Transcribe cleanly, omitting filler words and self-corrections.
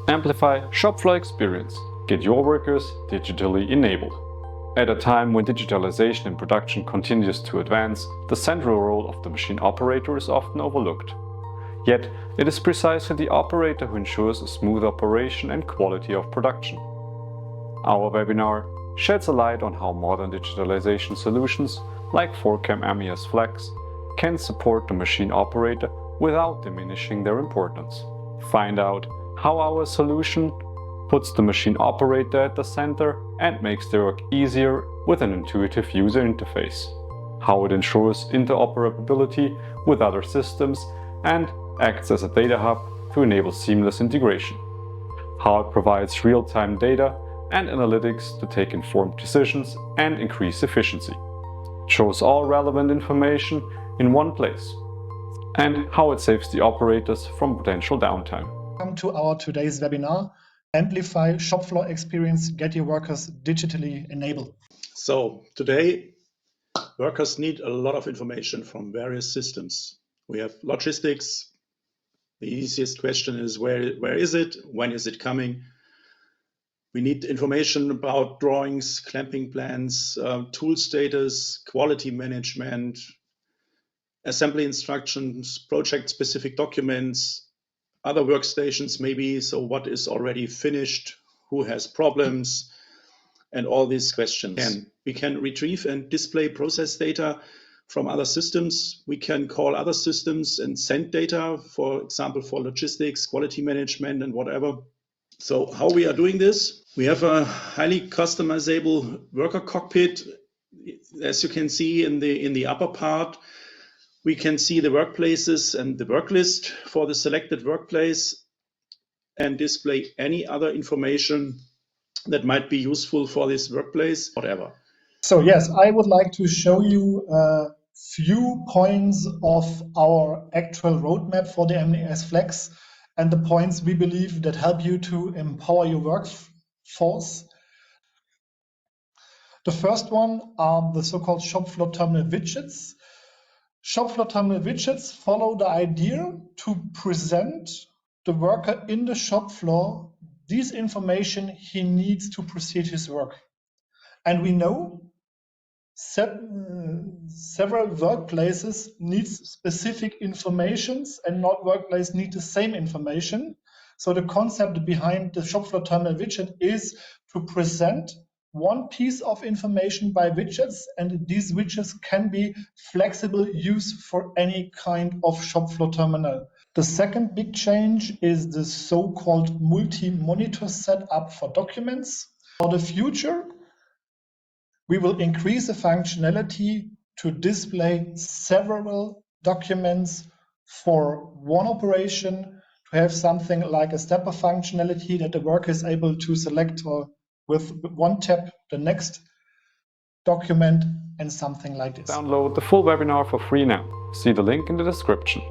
Amplify Shop Floor Experience. Get your workers digitally enabled. At a time when digitalization in production continues to advance, the central role of the machine operator is often overlooked. Yet, it is precisely the operator who ensures a smooth operation and quality of production. Our webinar sheds a light on how modern digitalization solutions like 4CAM MES FLEX can support the machine operator without diminishing their importance. Find out how our solution puts the machine operator at the center and makes their work easier with an intuitive user interface, how it ensures interoperability with other systems and acts as a data hub to enable seamless integration, how it provides real-time data and analytics to take informed decisions and increase efficiency. It shows all relevant information in one place, and how it saves the operators from potential downtime. Welcome to our today's webinar, Amplify Shop Floor Experience, Get Your Workers Digitally Enabled. So today, workers need a lot of information from various systems. We have logistics. The easiest question is where is it? When is it coming? We need information about drawings, clamping plans, tool status, quality management, assembly instructions, project-specific documents, other workstations maybe, so what is already finished, who has problems, and all these questions. And we can retrieve and display process data from other systems. We can call other systems and send data, for example, for logistics, quality management, and whatever. So how we are doing this? We have a highly customizable worker cockpit. As you can see in the upper part, we can see the workplaces and the work list for the selected workplace and display any other information that might be useful for this workplace, whatever. So yes, I would like to show you a few points of our actual roadmap for the MES FLEX and the points we believe that help you to empower your workforce. The first one are the so-called shop floor terminal widgets. Shop floor terminal widgets follow the idea to present the worker in the shop floor this information he needs to proceed his work. And we know several workplaces need specific informations and not workplaces need the same information. So the concept behind the shop floor terminal widget is to present one piece of information by widgets, and these widgets can be flexible use for any kind of shop floor terminal. The second big change is the so-called multi-monitor setup for documents. For the future, we will increase the functionality to display several documents for one operation, to have something like a stepper functionality that the worker is able to select with one tap the next document and something like this. Download the full webinar for free now. See the link in the description.